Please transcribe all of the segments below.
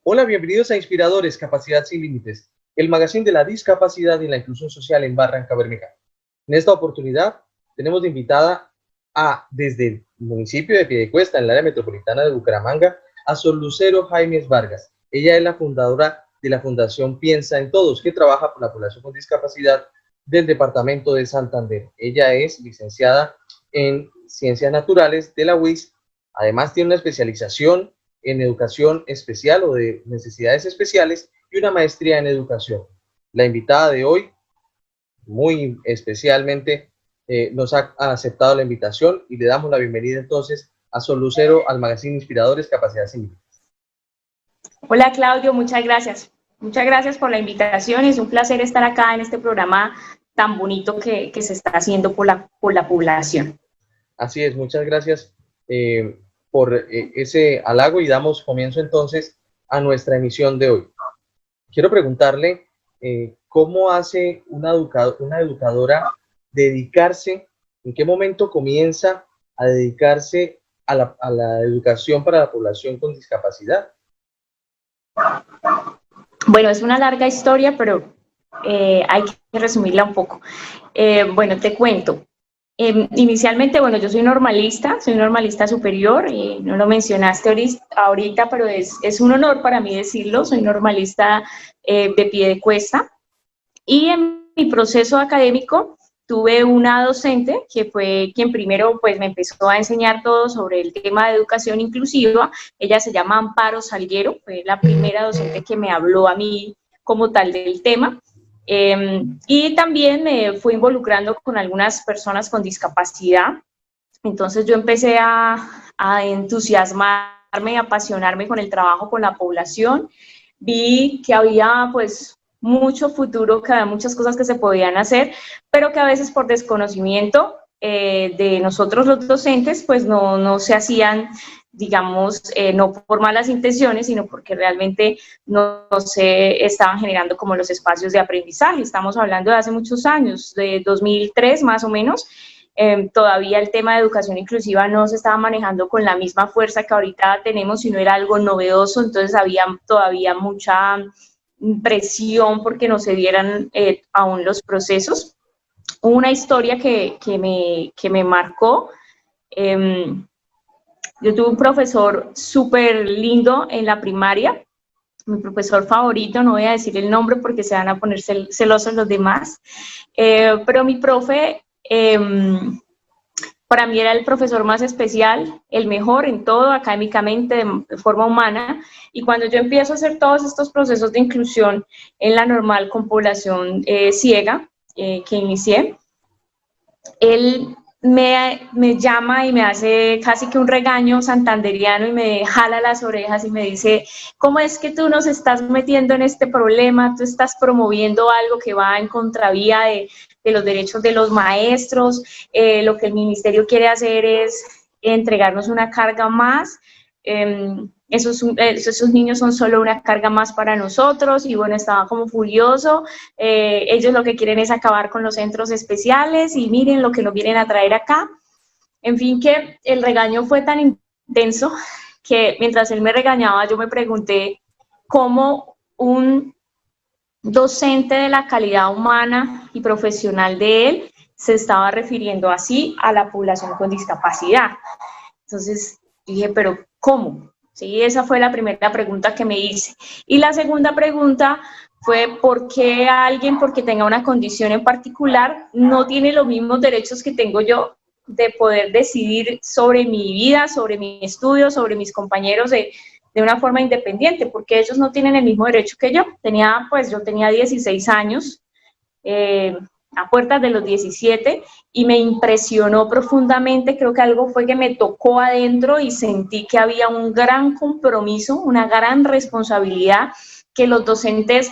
Hola, bienvenidos a Inspiradores, Capacidad sin Límites, el magazine de la discapacidad y la inclusión social en Barranca Bermeja. En esta oportunidad tenemos de invitada desde el municipio de Piedecuesta, en el área metropolitana de Bucaramanga, a Sol Lucero Jaimes Vargas. Ella es la fundadora de la Fundación Piensa en Todos, que trabaja por la población con discapacidad del departamento de Santander. Ella es licenciada en Ciencias Naturales de la UIS, además tiene una especialización en educación especial o de necesidades especiales y una maestría en educación. La invitada de hoy, muy especialmente, nos ha aceptado la invitación y le damos la bienvenida entonces a Sol Lucero al magazine Inspiradores, Capacidad sin Límites. Hola Claudio, muchas gracias. Muchas gracias por la invitación. Es un placer estar acá en este programa tan bonito que se está haciendo por la población. Así es, muchas gracias por ese halago y damos comienzo entonces a nuestra emisión de hoy. Quiero preguntarle cómo hace una educadora dedicarse, en qué momento comienza a dedicarse a la educación para la población con discapacidad. Bueno, es una larga historia, pero hay que resumirla un poco. Bueno, te cuento. Inicialmente, bueno, yo soy normalista superior, no lo mencionaste ahorita, pero es un honor para mí decirlo, soy normalista de Piedecuesta, y en mi proceso académico tuve una docente que fue quien primero pues me empezó a enseñar todo sobre el tema de educación inclusiva. Ella se llama Amparo Salguero, fue la primera docente que me habló a mí como tal del tema. Y también me fui involucrando con algunas personas con discapacidad. Entonces yo empecé a entusiasmarme, a apasionarme con el trabajo con la población. Vi que había pues mucho futuro, que había muchas cosas que se podían hacer, pero que a veces por desconocimiento de nosotros los docentes pues no se hacían, digamos, no por malas intenciones, sino porque realmente no se estaban generando como los espacios de aprendizaje. Estamos hablando de hace muchos años, de 2003 más o menos. Todavía el tema de educación inclusiva no se estaba manejando con la misma fuerza que ahorita tenemos, sino era algo novedoso, entonces había todavía mucha presión porque no se dieran aún los procesos. Una historia que me marcó. Yo tuve un profesor súper lindo en la primaria, mi profesor favorito, no voy a decir el nombre porque se van a poner celosos los demás, pero mi profe para mí era el profesor más especial, el mejor en todo, académicamente, de forma humana, y cuando yo empiezo a hacer todos estos procesos de inclusión en la normal con población ciega que inicié, él me llama y me hace casi que un regaño santanderiano y me jala las orejas y me dice, ¿cómo es que tú nos estás metiendo en este problema? Tú estás promoviendo algo que va en contravía de los derechos de los maestros, lo que el ministerio quiere hacer es entregarnos una carga más, esos niños son solo una carga más para nosotros, y bueno, estaba como furioso. Ellos lo que quieren es acabar con los centros especiales y miren lo que nos vienen a traer acá. En fin, que el regaño fue tan intenso que mientras él me regañaba yo me pregunté cómo un docente de la calidad humana y profesional de él se estaba refiriendo así a la población con discapacidad. Entonces dije, pero ¿cómo? Sí, esa fue la primera pregunta que me hice. Y la segunda pregunta fue, ¿por qué alguien, porque tenga una condición en particular, no tiene los mismos derechos que tengo yo de poder decidir sobre mi vida, sobre mi estudio, sobre mis compañeros de una forma independiente? Porque ellos no tienen el mismo derecho que yo. Yo tenía 16 años, a puertas de los 17, y me impresionó profundamente. Creo que algo fue que me tocó adentro y sentí que había un gran compromiso, una gran responsabilidad, que los docentes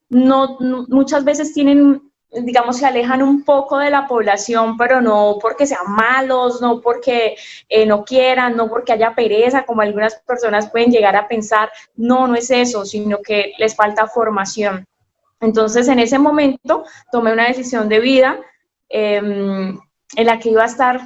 muchas veces tienen, digamos, se alejan un poco de la población, pero no porque sean malos, no porque no quieran, no porque haya pereza, como algunas personas pueden llegar a pensar. No es eso, sino que les falta formación. Entonces, en ese momento, tomé una decisión de vida en la que iba a estar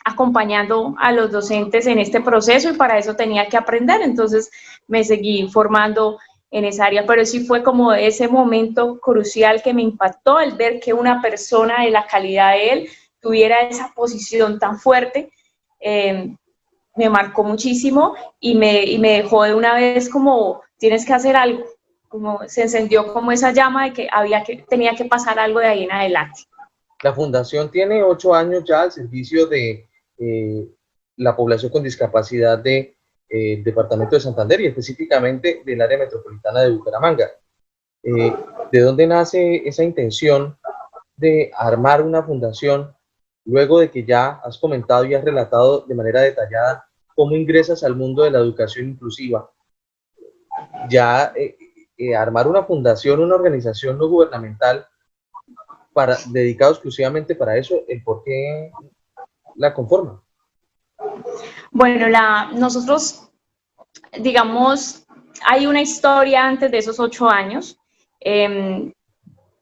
acompañando a los docentes en este proceso y para eso tenía que aprender, entonces me seguí formando en esa área, pero sí fue como ese momento crucial que me impactó, el ver que una persona de la calidad de él tuviera esa posición tan fuerte, me marcó muchísimo y me dejó de una vez como, tienes que hacer algo, como se encendió como esa llama de que tenía que pasar algo de ahí en adelante. La fundación tiene 8 años ya al servicio de la población con discapacidad de departamento de Santander y específicamente del área metropolitana de Bucaramanga. ¿De dónde nace esa intención de armar una fundación luego de que ya has comentado y has relatado de manera detallada cómo ingresas al mundo de la educación inclusiva? Ya armar una fundación, una organización no gubernamental dedicado exclusivamente para eso, ¿el por qué la conforma? Bueno, nosotros, digamos, hay una historia antes de esos 8 años.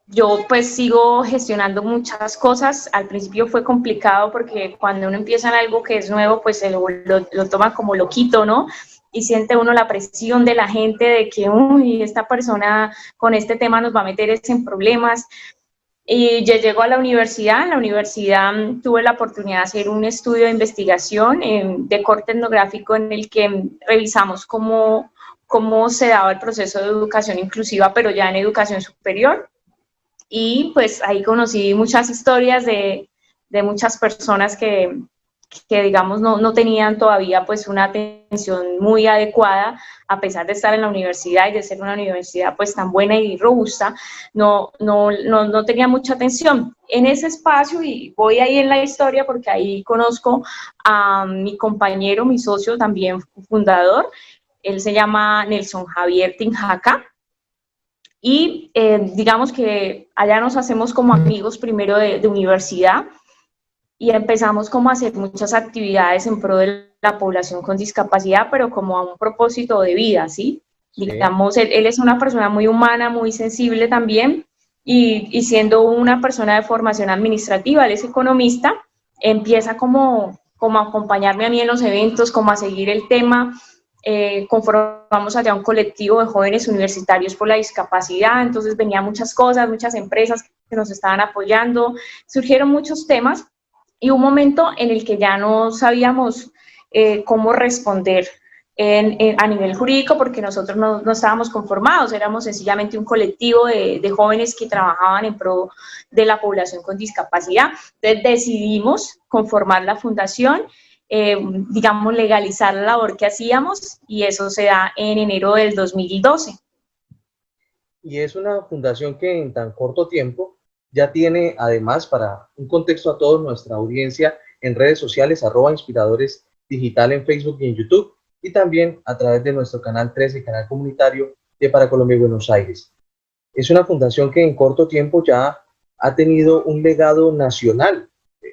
Yo pues sigo gestionando muchas cosas. Al principio fue complicado porque cuando uno empieza en algo que es nuevo, pues lo toma como loquito, ¿no? Y siente uno la presión de la gente de que, uy, esta persona con este tema nos va a meter en problemas. Y ya llego a la universidad. En la universidad tuve la oportunidad de hacer un estudio de investigación de corte etnográfico en el que revisamos cómo se daba el proceso de educación inclusiva, pero ya en educación superior. Y pues ahí conocí muchas historias de muchas personas que digamos no tenían todavía pues una atención muy adecuada, a pesar de estar en la universidad y de ser una universidad pues tan buena y robusta, no tenía mucha atención. En ese espacio, y voy ahí en la historia porque ahí conozco a mi compañero, mi socio también fundador, él se llama Nelson Javier Tinjaca. Y digamos que allá nos hacemos como amigos primero de universidad y empezamos como a hacer muchas actividades en pro de la población con discapacidad, pero como a un propósito de vida, ¿sí? Sí. Digamos, él es una persona muy humana, muy sensible también, y siendo una persona de formación administrativa, él es economista, empieza como a acompañarme a mí en los eventos, como a seguir el tema. Conformamos allá un colectivo de jóvenes universitarios por la discapacidad, entonces venían muchas cosas, muchas empresas que nos estaban apoyando, surgieron muchos temas y un momento en el que ya no sabíamos cómo responder a nivel jurídico porque nosotros no estábamos conformados, éramos sencillamente un colectivo de jóvenes que trabajaban en pro de la población con discapacidad. Entonces decidimos conformar la fundación, digamos, legalizar la labor que hacíamos y eso se da en enero del 2012. Y es una fundación que en tan corto tiempo ya tiene, además, para un contexto a toda nuestra audiencia, en redes sociales, @Inspiradores Digital en Facebook y en YouTube, y también a través de nuestro canal 13, canal comunitario de Para Colombia y Buenos Aires. Es una fundación que en corto tiempo ya ha tenido un legado nacional.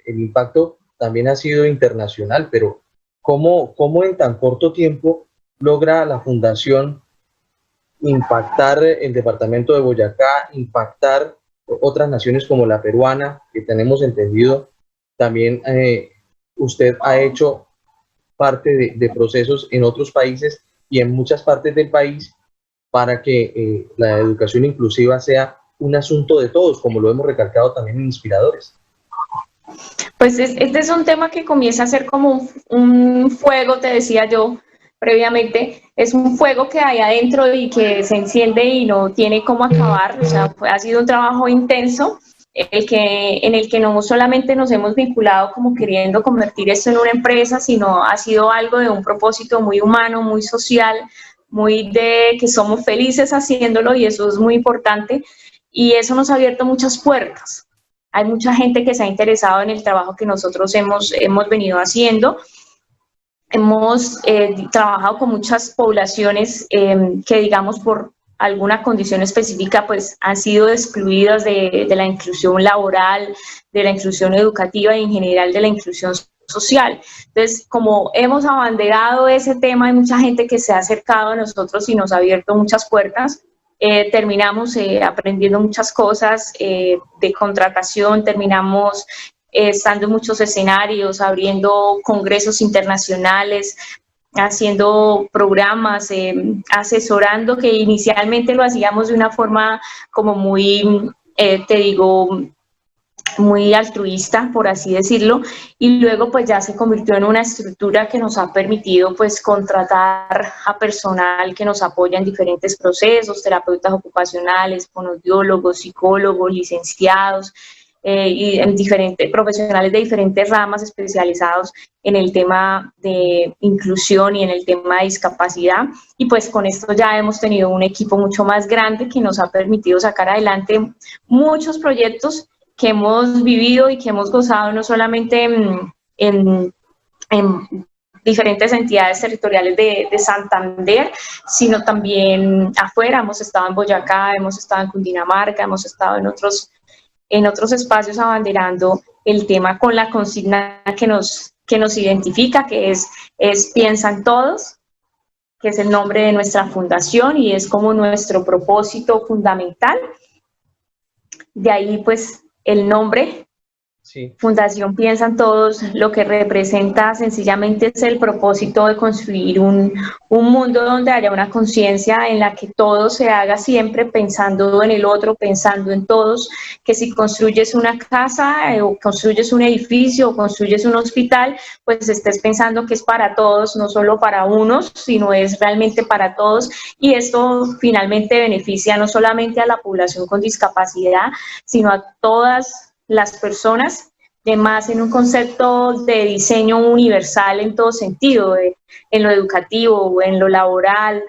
El impacto también ha sido internacional, pero ¿cómo en tan corto tiempo logra la fundación impactar el departamento de Boyacá, impactar otras naciones como la peruana, que tenemos entendido? También usted ha hecho parte de procesos en otros países y en muchas partes del país para que la educación inclusiva sea un asunto de todos, como lo hemos recalcado también en Inspiradores. Pues este es un tema que comienza a ser como un fuego, te decía yo previamente, es un fuego que hay adentro y que se enciende y no tiene cómo acabar. O sea, ha sido un trabajo intenso en el que no solamente nos hemos vinculado como queriendo convertir esto en una empresa, sino ha sido algo de un propósito muy humano, muy social, muy de que somos felices haciéndolo y eso es muy importante y eso nos ha abierto muchas puertas. Hay mucha gente que se ha interesado en el trabajo que nosotros hemos venido haciendo. Hemos trabajado con muchas poblaciones que, digamos, por alguna condición específica, pues han sido excluidas de la inclusión laboral, de la inclusión educativa y en general de la inclusión social. Entonces, como hemos abanderado ese tema, hay mucha gente que se ha acercado a nosotros y nos ha abierto muchas puertas. Terminamos aprendiendo muchas cosas de contratación, terminamos estando en muchos escenarios, abriendo congresos internacionales, haciendo programas, asesorando, que inicialmente lo hacíamos de una forma como muy, te digo, muy altruista, por así decirlo, y luego pues ya se convirtió en una estructura que nos ha permitido pues contratar a personal que nos apoya en diferentes procesos, terapeutas ocupacionales, fonoaudiólogos, psicólogos, licenciados, y en diferentes profesionales de diferentes ramas especializados en el tema de inclusión y en el tema de discapacidad, y pues con esto ya hemos tenido un equipo mucho más grande que nos ha permitido sacar adelante muchos proyectos que hemos vivido y que hemos gozado no solamente en diferentes entidades territoriales de Santander, sino también afuera. Hemos estado en Boyacá, hemos estado en Cundinamarca, hemos estado en otros espacios abanderando el tema con la consigna que nos identifica, que es Piensan Todos, que es el nombre de nuestra fundación y es como nuestro propósito fundamental. De ahí pues el nombre, sí. Fundación Piensan Todos, lo que representa sencillamente es el propósito de construir un mundo donde haya una conciencia en la que todo se haga siempre pensando en el otro, pensando en todos, que si construyes una casa o construyes un edificio o construyes un hospital, pues estés pensando que es para todos, no solo para unos, sino es realmente para todos, y esto finalmente beneficia no solamente a la población con discapacidad, sino a todas las personas, además en un concepto de diseño universal en todo sentido, en lo educativo, en lo laboral,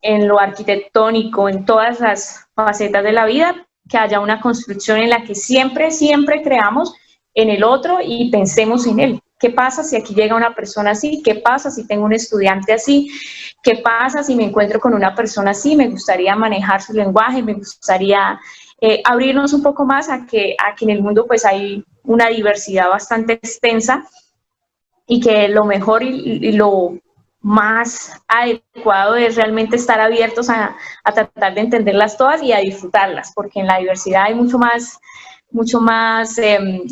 en lo arquitectónico, en todas las facetas de la vida, que haya una construcción en la que siempre creamos en el otro y pensemos en él. ¿Qué pasa si aquí llega una persona así? ¿Qué pasa si tengo un estudiante así? ¿Qué pasa si me encuentro con una persona así? Me gustaría manejar su lenguaje, me gustaría abrirnos un poco más a que en el mundo pues hay una diversidad bastante extensa y que lo mejor y lo más adecuado es realmente estar abiertos a tratar de entenderlas todas y a disfrutarlas, porque en la diversidad hay mucho más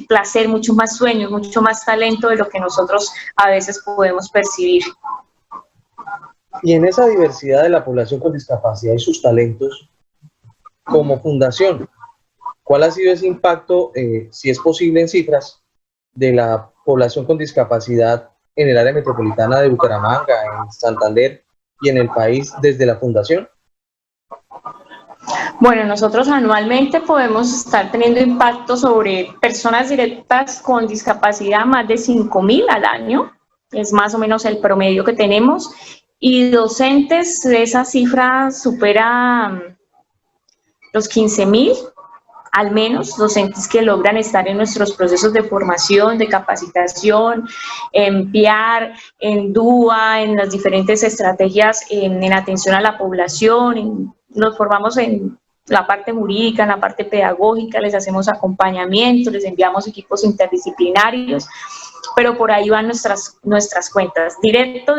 placer, mucho más sueños, mucho más talento de lo que nosotros a veces podemos percibir. Y en esa diversidad de la población con discapacidad y sus talentos, como fundación, ¿cuál ha sido ese impacto, si es posible en cifras, de la población con discapacidad en el área metropolitana de Bucaramanga, en Santander y en el país desde la fundación? Bueno, nosotros anualmente podemos estar teniendo impacto sobre personas directas con discapacidad, más de 5.000 al año, es más o menos el promedio que tenemos, y docentes, esa cifra supera los 15.000, al menos docentes que logran estar en nuestros procesos de formación, de capacitación, en PIAR, en DUA, en las diferentes estrategias en atención a la población, nos formamos en la parte jurídica, en la parte pedagógica, les hacemos acompañamiento, les enviamos equipos interdisciplinarios, pero por ahí van nuestras cuentas. Directo,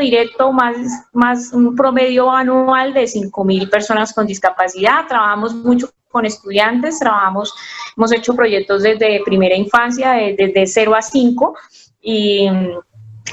más un promedio anual de 5.000 personas con discapacidad. Trabajamos mucho con estudiantes, hemos hecho proyectos desde primera infancia, desde 0 a 5, y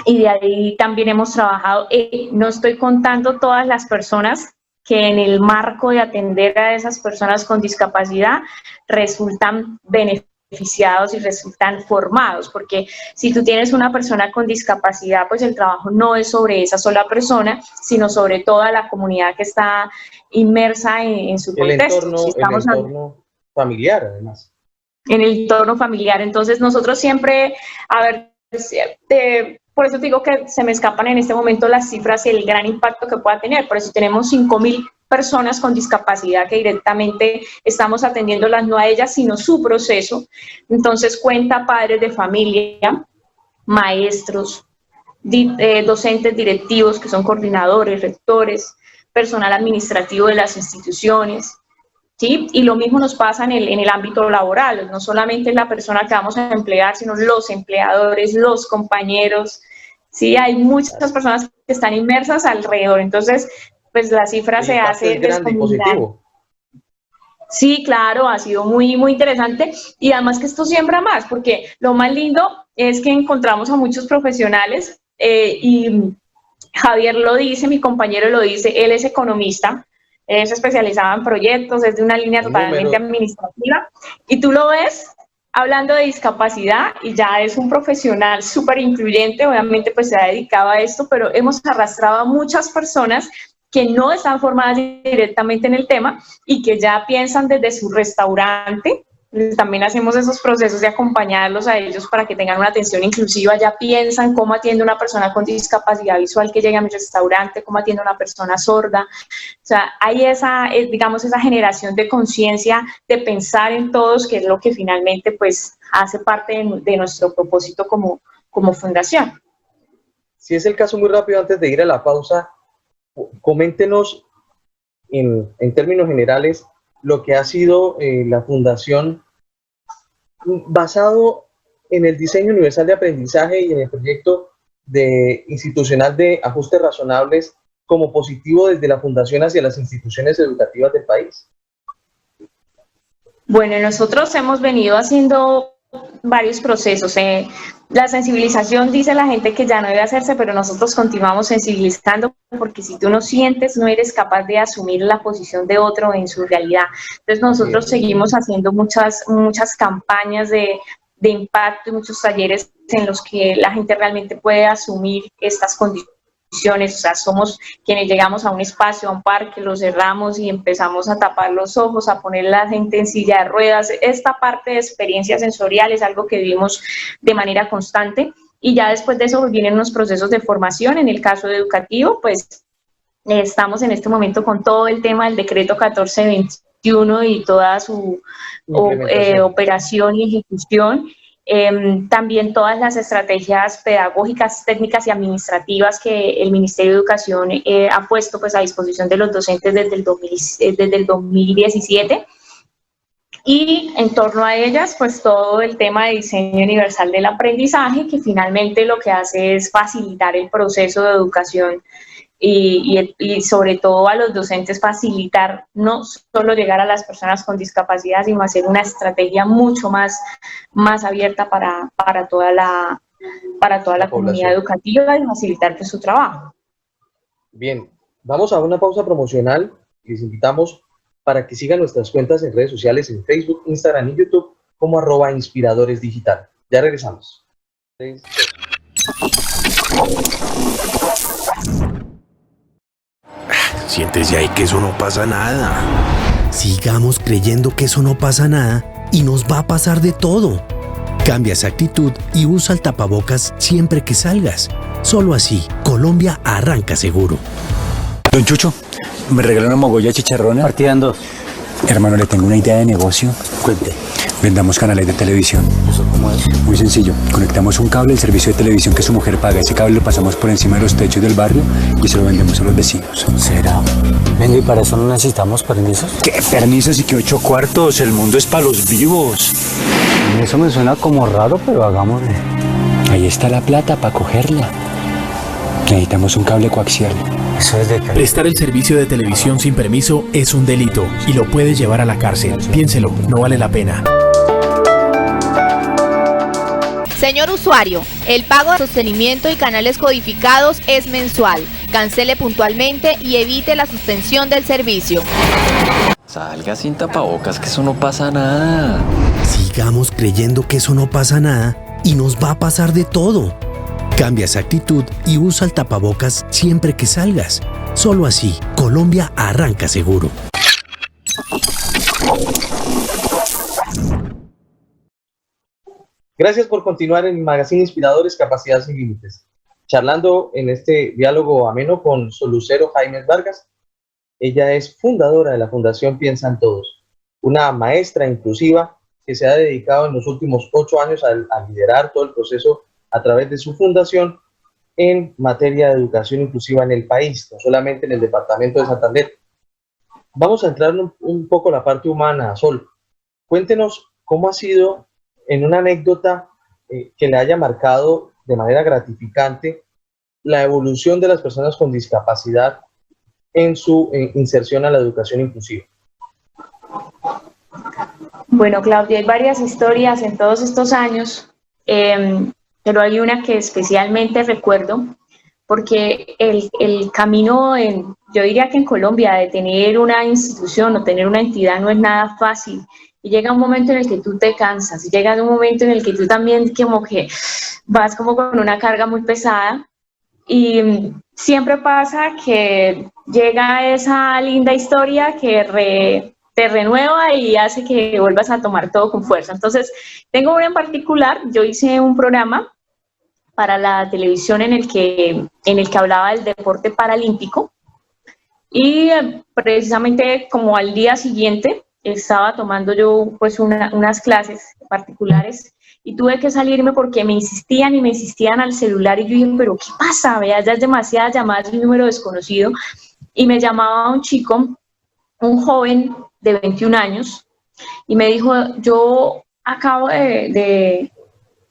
de ahí también hemos trabajado, no estoy contando todas las personas que en el marco de atender a esas personas con discapacidad resultan beneficiados y resultan formados, porque si tú tienes una persona con discapacidad, pues el trabajo no es sobre esa sola persona, sino sobre toda la comunidad que está inmersa en su contexto. El entorno familiar, además. En el entorno familiar. Entonces, nosotros siempre, por eso te digo que se me escapan en este momento las cifras y el gran impacto que pueda tener. Por eso tenemos 5.000 personas con discapacidad que directamente estamos atendiéndolas, no a ellas, sino su proceso. Entonces, cuenta padres de familia, maestros, docentes directivos que son coordinadores, rectores, personal administrativo de las instituciones, ¿sí? Y lo mismo nos pasa en el ámbito laboral, no solamente la persona que vamos a emplear, sino los empleadores, los compañeros, ¿sí? Hay muchas personas que están inmersas alrededor, entonces, pues la cifra se hace grande y positivo. Sí, claro, ha sido muy interesante y además que esto siembra más, porque lo más lindo es que encontramos a muchos profesionales y Javier lo dice, mi compañero lo dice, él es economista, es especializado en proyectos, es de una línea En totalmente números. administrativa y tú lo ves hablando de discapacidad y ya es un profesional súper incluyente, obviamente pues se ha dedicado a esto, pero hemos arrastrado a muchas personas que no están formadas directamente en el tema y que ya piensan desde su restaurante. También hacemos esos procesos de acompañarlos a ellos para que tengan una atención inclusiva, ya piensan cómo atiende una persona con discapacidad visual que llega a mi restaurante, cómo atiende una persona sorda. O sea, hay esa, digamos, esa generación de conciencia, de pensar en todos, que es lo que finalmente pues hace parte de nuestro propósito como fundación. Si es el caso, muy rápido, antes de ir a la pausa, coméntenos en términos generales lo que ha sido la fundación basado en el diseño universal de aprendizaje y en el proyecto institucional de ajustes razonables como positivo desde la fundación hacia las instituciones educativas del país. Bueno, nosotros hemos venido haciendo varios procesos. La sensibilización dice la gente que ya no debe hacerse, pero nosotros continuamos sensibilizando porque si tú no sientes, no eres capaz de asumir la posición de otro en su realidad. Entonces nosotros seguimos haciendo muchas campañas de impacto y muchos talleres en los que la gente realmente puede asumir estas condiciones. O sea, somos quienes llegamos a un espacio, a un parque, lo cerramos y empezamos a tapar los ojos, a poner a la gente en silla de ruedas. Esta parte de experiencia sensorial es algo que vivimos de manera constante y ya después de eso vienen unos procesos de formación. En el caso educativo, pues estamos en este momento con todo el tema del decreto 1421 y toda su operación y ejecución. También todas las estrategias pedagógicas, técnicas y administrativas que el Ministerio de Educación ha puesto pues, a disposición de los docentes desde el 2017. Y en torno a ellas, pues todo el tema de diseño universal del aprendizaje, que finalmente lo que hace es facilitar el proceso de educación y sobre todo a los docentes facilitar no solo llegar a las personas con discapacidad, sino hacer una estrategia mucho más abierta para toda la comunidad educativa y facilitar pues, su trabajo. Bien, vamos a una pausa promocional y les invitamos para que sigan nuestras cuentas en redes sociales en Facebook, Instagram y YouTube como @inspiradoresdigital. Ya regresamos. 3, 2. Siéntese ahí que eso no pasa nada. Sigamos creyendo que eso no pasa nada y nos va a pasar de todo. Cambia esa actitud y usa el tapabocas siempre que salgas. Solo así, Colombia arranca seguro. Don Chucho, ¿me regala una mogolla de chicharrones? Partida en 2. Hermano, le tengo una idea de negocio. Cuente. Vendamos canales de televisión. ¿Eso cómo es? Muy sencillo. Conectamos un cable al servicio de televisión que su mujer paga. Ese cable lo pasamos por encima de los techos del barrio y se lo vendemos a los vecinos. ¿Será? Venga, ¿y para eso no necesitamos permisos? ¿Qué permisos y qué 8 cuartos? El mundo es para los vivos. Eso me suena como raro, pero hagámosle. Ahí está la plata para cogerla. Necesitamos un cable coaxial. Eso es de que... Prestar el servicio de televisión sin permiso es un delito y lo puede llevar a la cárcel. Piénselo, no vale la pena. Señor usuario, el pago de sostenimiento y canales codificados es mensual. Cancele puntualmente y evite la suspensión del servicio. Salga sin tapabocas, que eso no pasa nada. Sigamos creyendo que eso no pasa nada y nos va a pasar de todo. Cambia esa actitud y usa el tapabocas siempre que salgas. Solo así, Colombia arranca seguro. Gracias por continuar en el Magazine Inspiradores Capacidad Sin Límites. Charlando en este diálogo ameno con Solucero Jaime Vargas. Ella es fundadora de la Fundación Piensan Todos, una maestra inclusiva que se ha dedicado en los últimos 8 años a liderar todo el proceso a través de su fundación en materia de educación inclusiva en el país, no solamente en el departamento de Santander. Vamos a entrar un poco en la parte humana, Sol. Cuéntenos cómo ha sido, en una anécdota que le haya marcado de manera gratificante, la evolución de las personas con discapacidad en su inserción a la educación inclusiva. Bueno, Claudia, hay varias historias en todos estos años, pero hay una que especialmente recuerdo, porque el camino, yo diría que en Colombia, de tener una institución o tener una entidad no es nada fácil. Y llega un momento en el que tú te cansas, y llega un momento en el que tú también como que vas como con una carga muy pesada, y siempre pasa que llega esa linda historia que te renueva y hace que vuelvas a tomar todo con fuerza. Entonces, tengo una en particular. Yo hice un programa para la televisión en el que hablaba del deporte paralímpico, y precisamente como al día siguiente estaba tomando yo pues unas clases particulares y tuve que salirme porque me insistían y me insistían al celular, y yo dije, pero ¿qué pasa? Vea, ya es demasiadas llamadas de un número desconocido. Y me llamaba un chico, un joven de 21 años, y me dijo, yo acabo de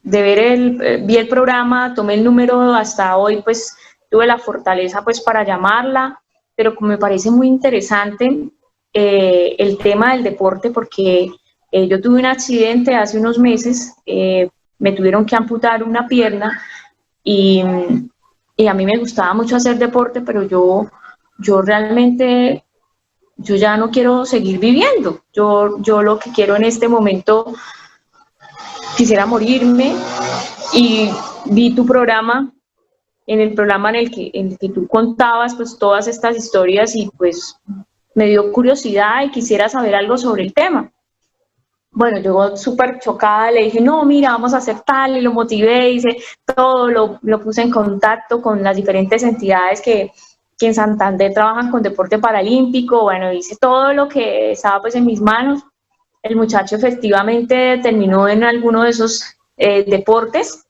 ver vi el programa, tomé el número, hasta hoy pues tuve la fortaleza pues para llamarla, pero como me parece muy interesante el tema del deporte, porque yo tuve un accidente hace unos meses, me tuvieron que amputar una pierna, y a mí me gustaba mucho hacer deporte, pero yo realmente, yo ya no quiero seguir viviendo. Yo lo que quiero en este momento, quisiera morirme, y vi tu programa, en el programa en el que tú contabas pues todas estas historias, y pues me dio curiosidad y quisiera saber algo sobre el tema. Bueno, yo súper chocada le dije, no, mira, vamos a hacer tal, y lo motivé, hice todo, lo puse en contacto con las diferentes entidades que en Santander trabajan con deporte paralímpico. Bueno, hice todo lo que estaba pues en mis manos. El muchacho efectivamente terminó en alguno de esos deportes,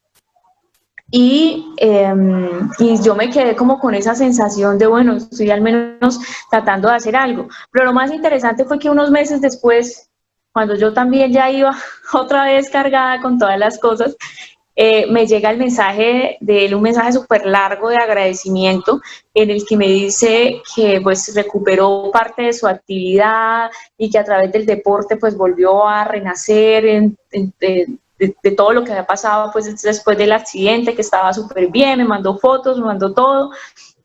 y yo me quedé como con esa sensación de, bueno, estoy al menos tratando de hacer algo. Pero lo más interesante fue que unos meses después, cuando yo también ya iba otra vez cargada con todas las cosas, me llega el mensaje de él, un mensaje súper largo de agradecimiento, en el que me dice que pues recuperó parte de su actividad y que a través del deporte pues volvió a renacer de todo lo que había pasado pues después del accidente, que estaba súper bien, me mandó fotos, me mandó todo,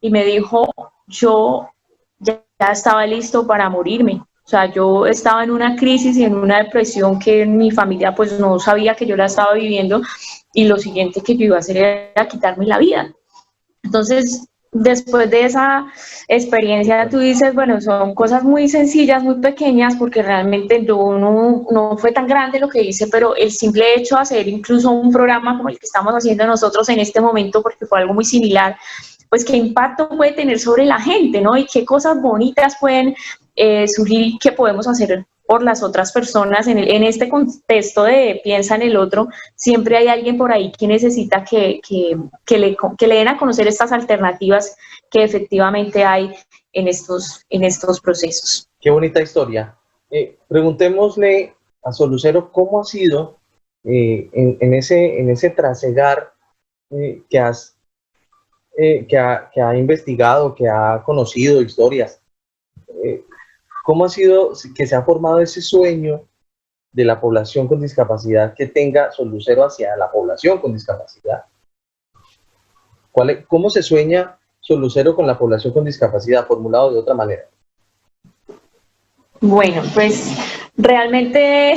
y me dijo, yo ya estaba listo para morirme. O sea, yo estaba en una crisis y en una depresión que mi familia pues no sabía que yo la estaba viviendo, y lo siguiente que yo iba a hacer era quitarme la vida. Entonces, después de esa experiencia, tú dices, bueno, son cosas muy sencillas, muy pequeñas, porque realmente yo no fue tan grande lo que hice, pero el simple hecho de hacer incluso un programa como el que estamos haciendo nosotros en este momento, porque fue algo muy similar, pues qué impacto puede tener sobre la gente, ¿no? Y qué cosas bonitas pueden surgir, que podemos hacer por las otras personas en este contexto de piensa en el otro. Siempre hay alguien por ahí que necesita que le den a conocer estas alternativas que efectivamente hay en estos procesos. Qué bonita historia. Preguntémosle a Solucero cómo ha sido en ese trasegar que ha investigado, que ha conocido historias. ¿Cómo ha sido que se ha formado ese sueño de la población con discapacidad que tenga Solucero hacia la población con discapacidad? ¿Cómo se sueña Solucero con la población con discapacidad, formulado de otra manera? Bueno, pues realmente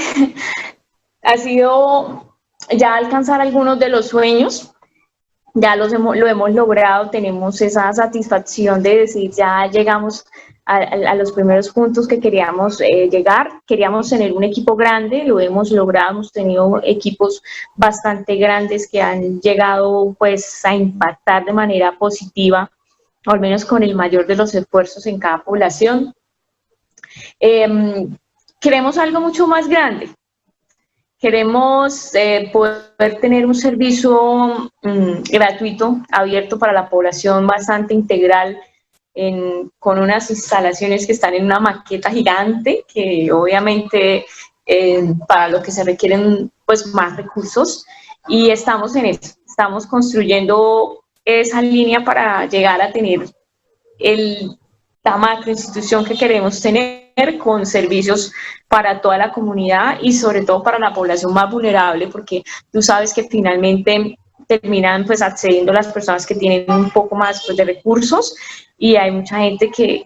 ha sido ya alcanzar algunos de los sueños. Ya lo hemos logrado, tenemos esa satisfacción de decir, ya llegamos a los primeros puntos que queríamos llegar. Queríamos tener un equipo grande, lo hemos logrado, hemos tenido equipos bastante grandes que han llegado pues a impactar de manera positiva, o al menos con el mayor de los esfuerzos en cada población. Queremos algo mucho más grande. Queremos poder tener un servicio gratuito, abierto para la población, bastante integral, con unas instalaciones que están en una maqueta gigante, que obviamente para lo que se requieren pues más recursos, y estamos en eso, estamos construyendo esa línea para llegar a tener la macroinstitución que queremos tener. con servicios para toda la comunidad y sobre todo para la población más vulnerable, porque tú sabes que finalmente terminan pues accediendo las personas que tienen un poco más pues, de recursos, y hay mucha gente que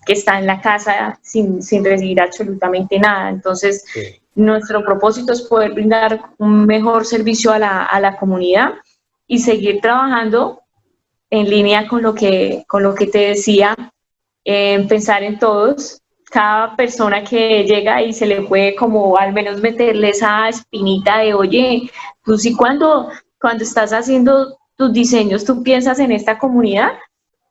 está en la casa sin recibir absolutamente nada. Entonces, sí, nuestro propósito es poder brindar un mejor servicio a la comunidad y seguir trabajando en línea con lo que te decía, pensar en todos. Cada persona que llega y se le puede como al menos meterle esa espinita de, oye, tú sí cuando estás haciendo tus diseños, tú piensas en esta comunidad.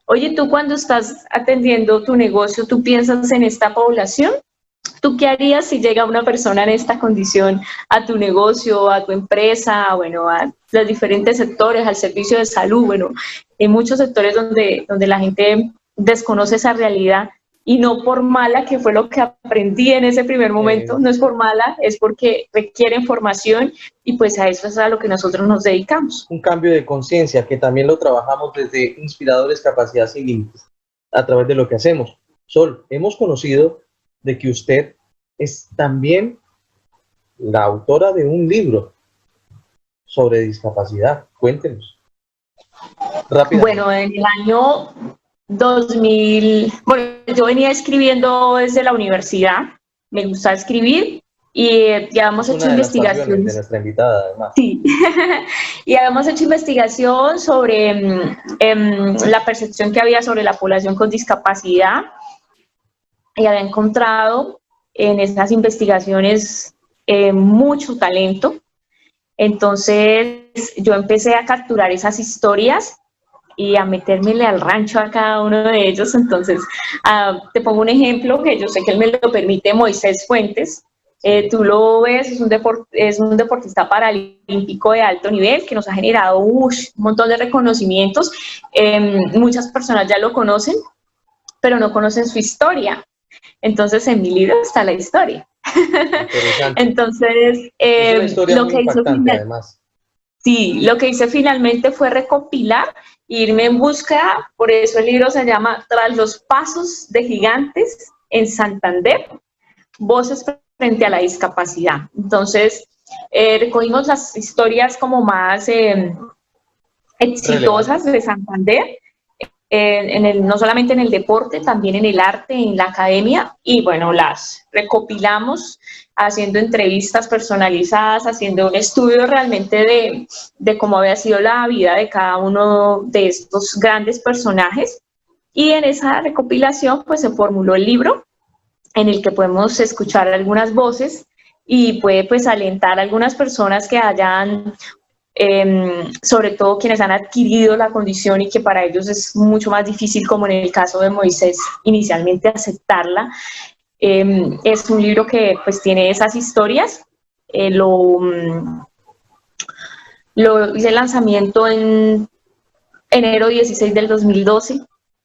Oye, tú cuando estás atendiendo tu negocio, tú piensas en esta población. ¿Tú qué harías si llega una persona en esta condición a tu negocio, a tu empresa, bueno, a los diferentes sectores, al servicio de salud? Bueno, hay muchos sectores donde la gente desconoce esa realidad, y no por mala, que fue lo que aprendí en ese primer momento, no es por mala, es porque requieren formación, y pues a eso es a lo que nosotros nos dedicamos. Un cambio de conciencia que también lo trabajamos desde Inspiradores Capacidad Sin Límites, a través de lo que hacemos. Sol, hemos conocido de que usted es también la autora de un libro sobre discapacidad. Cuéntenos. Rápidamente. Bueno, en el año 2000, bueno, yo venía escribiendo desde la universidad, me gusta escribir, y ya hemos hecho investigaciones. De nuestra invitada, además. Sí, y habíamos hecho investigación sobre la percepción que había sobre la población con discapacidad, y había encontrado en esas investigaciones mucho talento. Entonces yo empecé a capturar esas historias y a metérmele al rancho a cada uno de ellos. Entonces te pongo un ejemplo que yo sé que él me lo permite, Moisés Fuentes. Tú lo ves, es un deportista paralímpico de alto nivel que nos ha generado un montón de reconocimientos. Muchas personas ya lo conocen, pero no conocen su historia. Entonces, en mi libro está la historia. Entonces, lo que hizo además. Sí, lo que hice finalmente fue recopilar, irme en búsqueda, por eso el libro se llama Tras los pasos de gigantes en Santander, voces frente a la discapacidad. Entonces, recogimos las historias como más exitosas de Santander, no solamente en el deporte, también en el arte, en la academia, y bueno, las recopilamos haciendo entrevistas personalizadas, haciendo un estudio realmente de cómo había sido la vida de cada uno de estos grandes personajes, y en esa recopilación pues se formuló el libro, en el que podemos escuchar algunas voces y puede pues alentar a algunas personas que hayan sobre todo quienes han adquirido la condición y que para ellos es mucho más difícil, como en el caso de Moisés, inicialmente aceptarla. Es un libro que pues tiene esas historias. Lo hice el lanzamiento en enero 16 del 2012,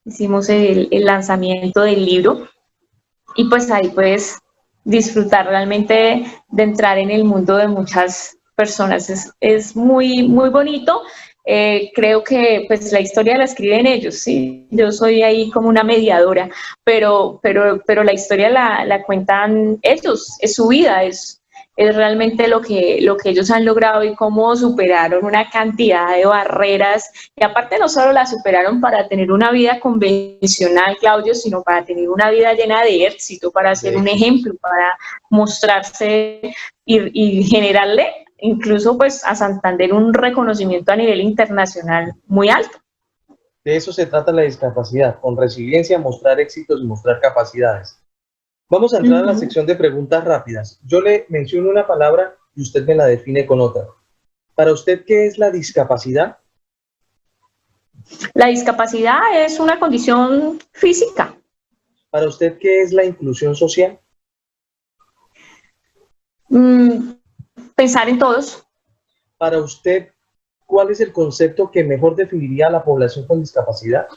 hicimos el lanzamiento del libro, y pues ahí puedes disfrutar realmente de entrar en el mundo de muchas personas. Es muy, muy bonito. Creo que pues la historia la escriben ellos, ¿sí? Yo soy ahí como una mediadora, pero la historia la cuentan ellos, es su vida, es realmente lo que ellos han logrado y cómo superaron una cantidad de barreras, y aparte no solo la superaron para tener una vida convencional, Claudio, sino para tener una vida llena de éxito, para ser un ejemplo, para mostrarse y generarle incluso pues a Santander un reconocimiento a nivel internacional muy alto. De eso se trata la discapacidad, con resiliencia, mostrar éxitos y mostrar capacidades. Vamos a entrar a la sección de preguntas rápidas. Yo le menciono una palabra y usted me la define con otra. Para usted, ¿qué es la discapacidad? La discapacidad es una condición física. Para usted, ¿qué es la inclusión social? Pensar en todos. Para usted, ¿cuál es el concepto que mejor definiría a la población con discapacidad?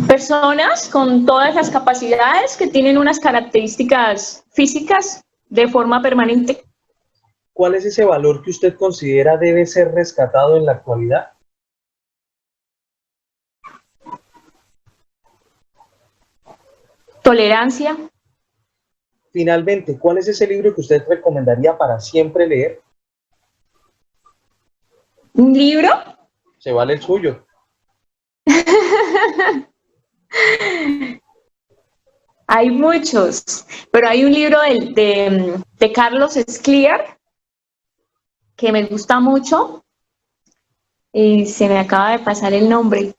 Personas con todas las capacidades que tienen unas características físicas de forma permanente. ¿Cuál es ese valor que usted considera debe ser rescatado en la actualidad? tolerancia. Finalmente, ¿cuál es ese libro que usted recomendaría para siempre leer? ¿Un libro? Se vale el suyo. Hay muchos, pero hay un libro de Carlos Escliar que me gusta mucho y se me acaba de pasar el nombre.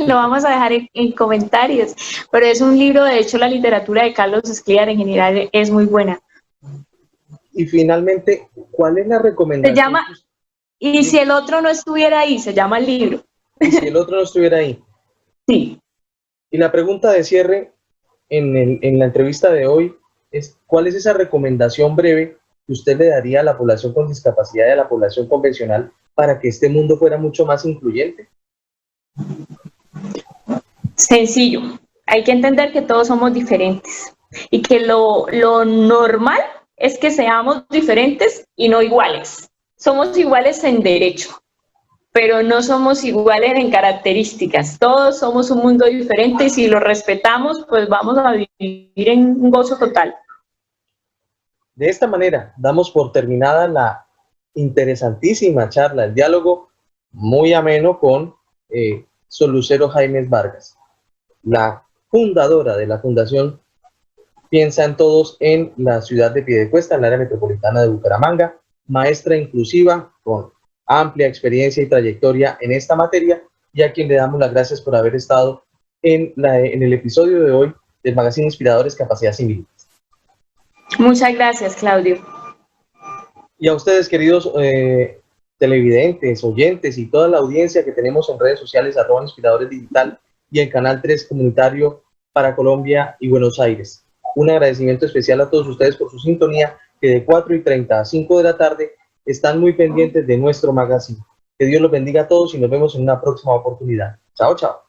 Lo vamos a dejar en comentarios, pero es un libro, de hecho la literatura de Carlos Escliar en general es muy buena. Y finalmente, ¿cuál es la recomendación? Se llama Y si el otro no estuviera ahí, se llama el libro. Y si el otro no estuviera ahí. Sí. Y la pregunta de cierre en la entrevista de hoy es, ¿cuál es esa recomendación breve que usted le daría a la población con discapacidad y a la población convencional para que este mundo fuera mucho más incluyente? Sencillo. Hay que entender que todos somos diferentes y que lo normal es que seamos diferentes y no iguales. Somos iguales en derecho, pero no somos iguales en características. Todos somos un mundo diferente y si lo respetamos, pues vamos a vivir en un gozo total. De esta manera, damos por terminada la interesantísima charla, el diálogo muy ameno con Sol Lucero Jaimes Vargas, la fundadora de la Fundación Piensa en Todos en la ciudad de Piedecuesta, en el área metropolitana de Bucaramanga, maestra inclusiva con amplia experiencia y trayectoria en esta materia, y a quien le damos las gracias por haber estado en el episodio de hoy del Magazine Inspiradores Capacidad Sin Límites. Muchas gracias, Claudio. Y a ustedes, queridos televidentes, oyentes y toda la audiencia que tenemos en redes sociales, @Inspiradores Digital y en Canal 3 Comunitario para Colombia y Buenos Aires. Un agradecimiento especial a todos ustedes por su sintonía, que de 4:30 a 5 de la tarde están muy pendientes de nuestro magazine. Que Dios los bendiga a todos y nos vemos en una próxima oportunidad. Chao, chao.